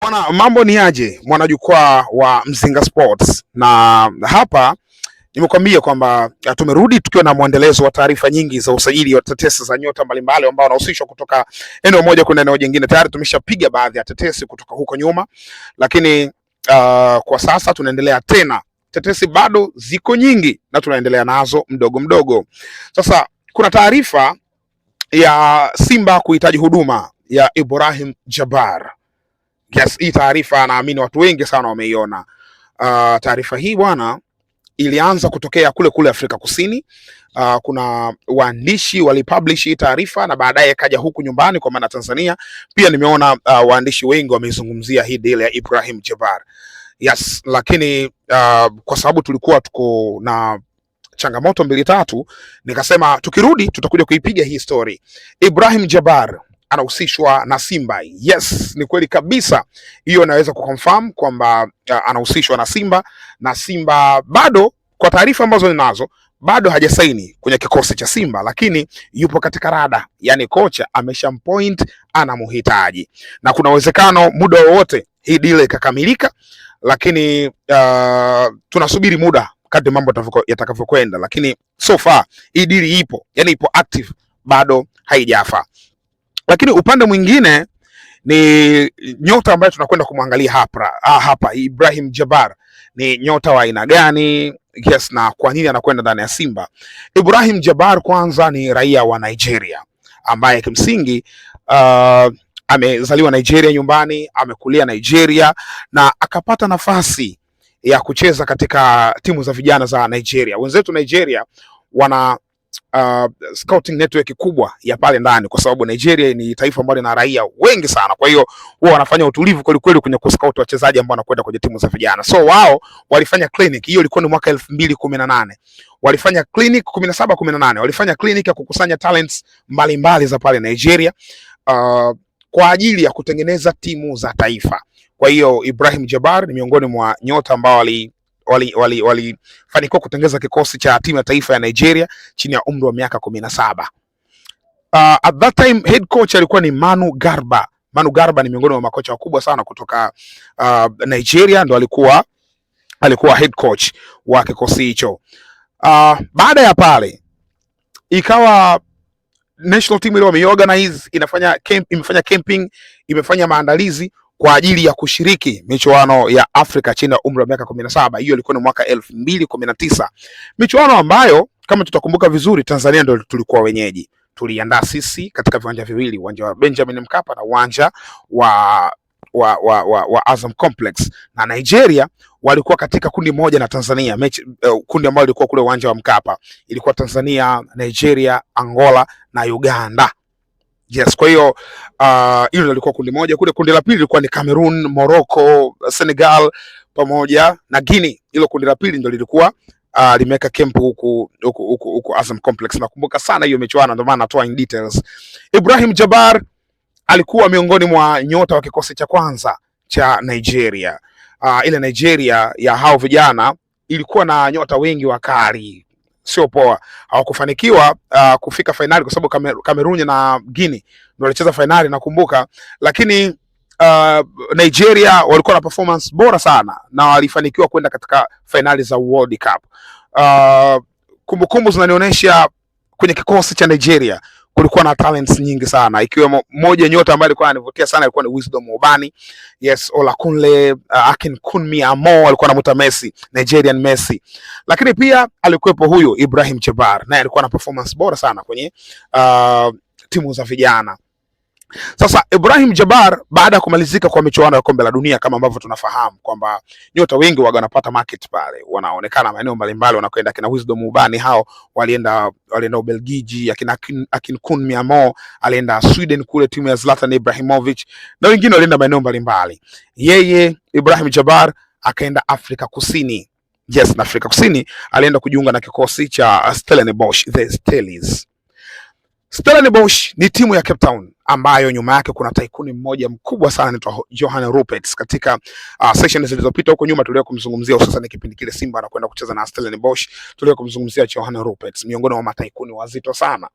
Bwana, mambo ni aje mwanajukwaa wa Mzinga Sports, na hapa nimekwambia kwamba tumerudi tukiwa na mwendelezo wa taarifa nyingi za usajili wa tetesi za nyota mbalimbali ambao wanahusishwa kutoka eneo moja kwenda eneo jingine. Tayari tumeshapiga baadhi ya tetesi kutoka huko nyuma, lakini kwa sasa tunaendelea tena. Tetesi bado ziko nyingi na tunaendelea nazo mdogo mdogo. Sasa kuna taarifa ya Simba kuhitaji huduma ya Ibrahim Jabbar. Yes, hii taarifa naamini watu wengi sana wameiona. Taarifa hii bwana ilianza kutokea kule kule Afrika Kusini. Kuna waandishi walipublish hii taarifa na baadaye kaja huku nyumbani kwa maana Tanzania. Pia nimeona waandishi wengi wameizungumzia hii deal ya Ibrahim Jabbar. Yes, lakini kwa sababu tulikuwa tuko na changamoto mbili tatu, nikasema tukirudi tutakuja kuipiga hii story. Ibrahim Jabbar anahusishwa na Simba. Yes, ni kweli kabisa. Hiyo naweza kuconfirm kwamba anahusishwa na Simba, na Simba bado, kwa taarifa ambazo ninazo, bado hajasaini kwenye kikosi cha Simba, lakini yupo katika rada. Yani kocha ameshampoint anamhitaji, na kuna uwezekano muda wowote hii deal ikakamilika, lakini tunasubiri muda kadri mambo yatakavyokwenda, lakini so far hii deal ipo, yani ipo active, bado haijafa. Lakini upande mwingine ni nyota ambaye tunakwenda kumwangalia hapa Ibrahim Jabbar. Ni nyota wa aina gani? Yes, na kwa nini anakwenda ndani ya Simba? Ibrahim Jabbar kwanza ni raia wa Nigeria ambaye kimsingi amezaliwa Nigeria nyumbani, amekulia Nigeria na akapata nafasi ya kucheza katika timu za vijana za Nigeria. Wenzetu Nigeria wana scouting network kubwa ya pale ndani, kwa sababu Nigeria ni taifa ambalo lina raia wengi sana. Kwa hiyo wao wanafanya utulivu kweli kweli kwenye kuscout wachezaji ambao wanakwenda kwenye timu za vijana. So wao walifanya clinic, hiyo ilikuwa ni mwaka 2018. Walifanya clinic 17-18. Walifanya clinic ya kukusanya talents mbalimbali za pale Nigeria kwa ajili ya kutengeneza timu za taifa. Kwa hiyo Ibrahim Jabbar ni miongoni mwa nyota ambao walifanikiwa kutengeneza kikosi cha timu ya taifa ya Nigeria chini ya umri wa miaka 17. At that time head coach alikuwa ni Manu Garba. Manu Garba ni miongoni mwa makocha wakubwa sana kutoka Nigeria, ndo alikuwa head coach wa kikosi hicho. Baada ya pale ikawa national team ile wameorganize, imefanya camping, imefanya maandalizi kwa ajili ya kushiriki michuano ya Afrika chini ya umri wa miaka 17. Hiyo ilikuwa ni mwaka 2019. Michuano ambayo kama tutakumbuka vizuri, Tanzania ndio tulikuwa wenyeji. Tuliandaa sisi katika viwanja viwili, uwanja wa Benjamin Mkapa na uwanja wa Azam Complex, na Nigeria walikuwa katika kundi moja na Tanzania. Kundi ambalo lilikuwa kule uwanja wa Mkapa ilikuwa Tanzania, Nigeria, Angola na Uganda. Yes, kwa hiyo hilo lilikuwa kundi moja. Kule kundi la pili lilikuwa ni Cameroon, Morocco, Senegal pamoja na Guinea. Hilo kundi la pili ndio lilikuwa limeweka camp huku Azam Complex. Nakumbuka sana hiyo michuano, ndio maana natoa in details. Ibrahim Jabbar alikuwa miongoni mwa nyota wa kikosi cha kwanza cha Nigeria. Ile Nigeria ya hao vijana ilikuwa na nyota wengi wakali, sio poa. Hawakufanikiwa kufika finali kwa sababu Cameroon na Guinea ndio walicheza finali nakumbuka, lakini Nigeria walikuwa na performance bora sana na walifanikiwa kwenda katika finali za World Cup. Kumbukumbu zinanionyesha kwenye kikosi cha Nigeria kulikuwa na talents nyingi sana, ikiwemo moja nyota ambaye alikuwa ananivutia sana, alikuwa ni Wisdom Obani. Yes, Olakunle, Akinkunmi Amo alikuwa anamuita Messi, Nigerian Messi. Lakini pia alikuwepo huyo Ibrahim Jabbar, naye alikuwa na performance bora sana kwenye timu za vijana. Sasa Ibrahim Jabbar baada ya kumalizika kwa michuano ya kombe la dunia, kama ambavyo tunafahamu kwamba nyota wengi waga wanapata market pale, wanaonekana maeneo mbalimbali, wanakwenda kina Wisdom Ubani, hao walienda Ubelgiji, Akinkunmi Amo alienda Sweden kule timu ya Zlatan Ibrahimovic, na wengine walienda maeneo mbalimbali. Yeye Ibrahim Jabbar akaenda Afrika Kusini. Yes, na Afrika Kusini alienda kujiunga na kikosi cha Stellenbosch, the Stellies. Stellenbosch ni timu ya Cape Town ambayo nyuma yake kuna tycoon mmoja mkubwa sana anaitwa Johan Rupert. Katika sessions zilizopita huko nyuma tuliweza kumzungumzia, hususan kipindi kile Simba anakwenda kucheza na Stellenbosch, tuliweza kumzungumzia Johan Rupert, miongoni mwa tycoon wazito sana.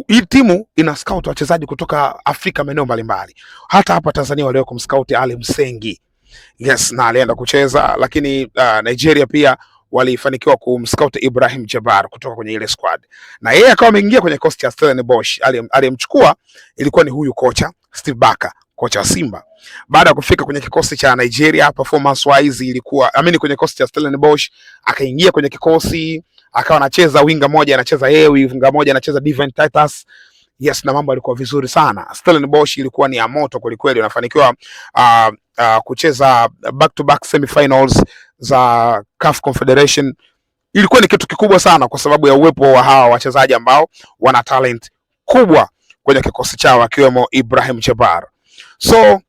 Hii timu ina scout wachezaji kutoka Afrika maeneo mbalimbali. Hata hapa Tanzania waliweza kumscout Ali Msengi. Yes, na alienda kucheza, lakini Nigeria pia walifanikiwa kumscout Ibrahim Jabbar kutoka kwenye ile squad. Na yeye akawa ameingia kwenye kosti ya Stellenbosch. Aliyemchukua ilikuwa ni huyu kocha Steve Barker, kocha wa Simba. Baada ya kufika kwenye kikosi cha Nigeria, performance wise ilikuwa kwenye kikosi cha Stellenbosch, akaingia kwenye kikosi, akawa anacheza winga moja, anacheza yeye, winga moja anacheza Devin Titus. Yes, na mambo yalikuwa vizuri sana. Stellenbosch ilikuwa ni ya moto kweli kweli, wanafanikiwa kucheza back to back semifinals za CAF Confederation. Ilikuwa ni kitu kikubwa sana kwa sababu ya uwepo wa hawa wachezaji ambao wana talent kubwa kwenye kikosi chao, akiwemo Ibrahim Jabbar. So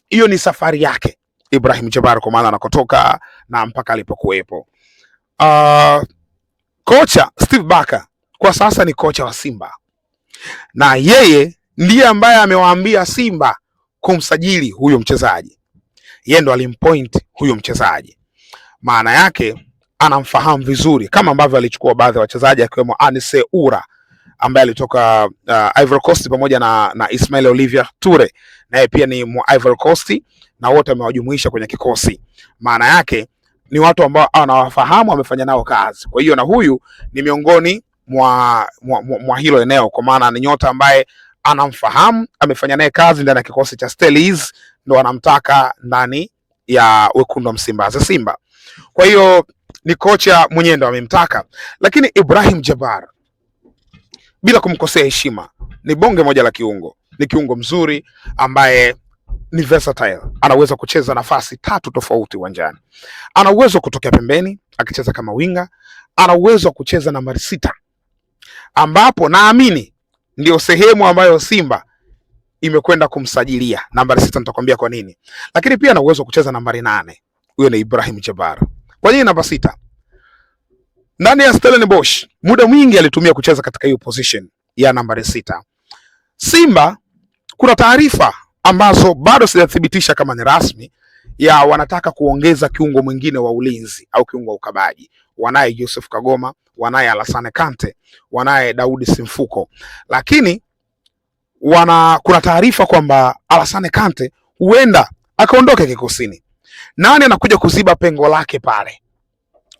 hiyo ni safari yake Ibrahim Jabbar, kwa maana anakotoka na mpaka alipokuwepo. Kocha Steve Barker kwa sasa ni kocha wa Simba, na yeye ndiye ambaye amewaambia Simba kumsajili huyo mchezaji. Yeye ndo alimpoint huyo mchezaji, maana yake anamfahamu vizuri, kama ambavyo alichukua baadhi ya wachezaji akiwemo Anise Ura ambaye alitoka Ivory Coast pamoja na Ismail Olivier Toure, naye pia ni Ivory Coast, na wote amewajumuisha kwenye kikosi. Maana yake ni watu ambao anawafahamu, amefanya nao kazi. Kwa hiyo na huyu ni miongoni mwa hilo eneo, kwa maana ni nyota ambaye anamfahamu, amefanya naye kazi ndani ya kikosi cha Stellies, ndo anamtaka ndani ya wekundu wa Msimbazi Simba. Kwa hiyo ni kocha mwenyewe ndo amemtaka. Lakini Ibrahim Jabbar, bila kumkosea heshima, ni bonge moja la kiungo. Ni kiungo mzuri ambaye ni versatile, anaweza kucheza nafasi 3 tofauti uwanjani. Ana uwezo kutokea pembeni akicheza kama winga, ana uwezo wa kucheza nambari 6, ambapo naamini ndio sehemu ambayo Simba imekwenda kumsajilia nambari 6. Nitakwambia kwa nini. Lakini pia ana uwezo wa kucheza nambari 8. Huyo ni Ibrahim Jabbar. Kwa nini namba 6? Ndani ya Stellenbosch muda mwingi alitumia kucheza katika hiyo position ya nambari 6. Simba kuna taarifa ambazo bado sijathibitisha kama ni rasmi, ya wanataka kuongeza kiungo mwingine wa ulinzi au kiungo wa ukabaji. Wanaye Yusuf Kagoma, wanaye Alassane Kante, wanaye Daudi Simfuko. Lakini kuna taarifa kwamba Alassane Kante huenda akaondoka kikosini. Nani anakuja kuziba pengo lake pale?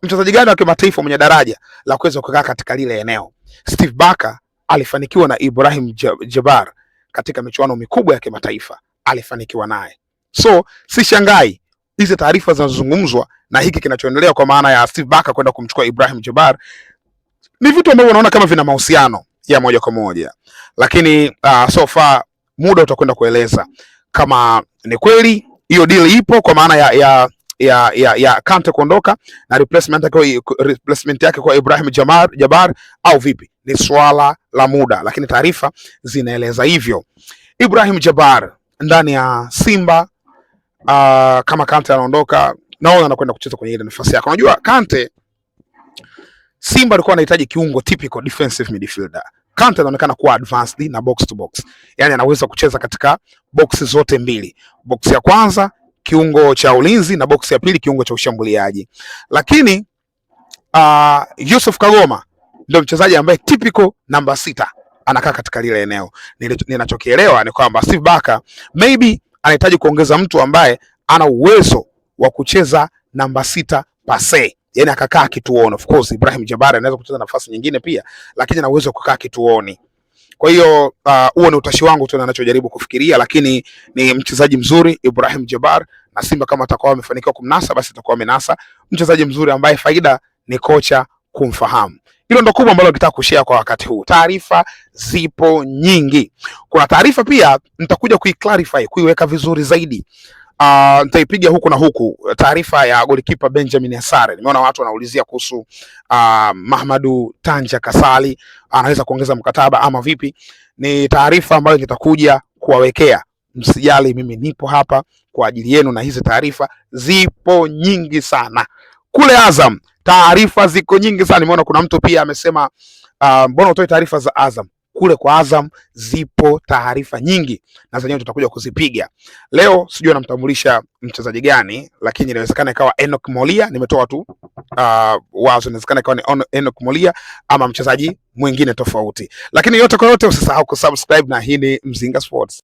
Mchezaji gani wa kimataifa mwenye daraja la kuweza kukaa katika lile eneo? Steve Barker alifanikiwa na Ibrahim Jabbar katika michuano mikubwa ya kimataifa, alifanikiwa naye. So si shangai hizi taarifa zinazozungumzwa na hiki kinachoendelea, kwa maana ya Steve Barker kwenda kumchukua Ibrahim Jabbar, ni vitu ambavyo unaona kama vina mahusiano ya moja kwa moja. Lakini so far muda utakwenda kueleza kama ni kweli hiyo deal ipo, kwa maana ya Kante kuondoka na replacement yake kwa Ibrahim Jabbar, au vipi. Ni swala la muda, lakini taarifa zinaeleza hivyo. Ibrahim Jabbar ndani ya Simba, kama Kante anaondoka, naona anakwenda kucheza kwenye ile nafasi yake. Unajua Kante, Simba alikuwa anahitaji kiungo typical defensive midfielder. Kante anaonekana kuwa advanced na box to box, yani anaweza kucheza katika box zote mbili, box ya kwanza kiungo cha ulinzi na box ya pili kiungo cha ushambuliaji. Lakini Yusuf Kagoma ndio mchezaji ambaye typical namba 6 anakaa katika lile eneo. Ninachokielewa ni kwamba Steve Barker maybe anahitaji kuongeza mtu ambaye ana uwezo wa kucheza namba 6 pase, yani akakaa kituoni. Of course Ibrahim Jabbar anaweza kucheza nafasi nyingine pia, lakini ana uwezo wa kukaa kituoni. Kwa hiyo huo ni utashi wangu tu ninachojaribu kufikiria, lakini ni mchezaji mzuri Ibrahim Jabbar, na Simba kama atakuwa amefanikiwa kumnasa, basi atakuwa amenasa mchezaji mzuri ambaye faida ni kocha kumfahamu. Hilo ndo kubwa ambalo nataka kushare kwa wakati huu. Taarifa zipo nyingi. Kuna taarifa pia nitakuja kuiclarify, kuiweka vizuri zaidi. Nitaipiga huku na huku. Taarifa ya goalkeeper Benjamin Asare. Nimeona watu wanaulizia kuhusu Mahamadou Tanja Kasali anaweza kuongeza mkataba ama vipi. Ni taarifa ambayo nitakuja kuwawekea. Msijali, mimi nipo hapa kwa ajili yenu, na hizi taarifa zipo nyingi sana. Kule Azam taarifa ziko nyingi sana. Nimeona kuna mtu pia amesema mbona utoe taarifa za Azam? kule kwa Azam zipo taarifa nyingi na zenyewe tutakuja kuzipiga leo. Sijui namtambulisha mchezaji gani, lakini inawezekana ikawa Enoch Molia. Nimetoa tu wazo, inawezekana ikawa ni Enoch Molia ama mchezaji mwingine tofauti, lakini yote kwa yote usisahau kusubscribe, na hii ni Mzinga Sports.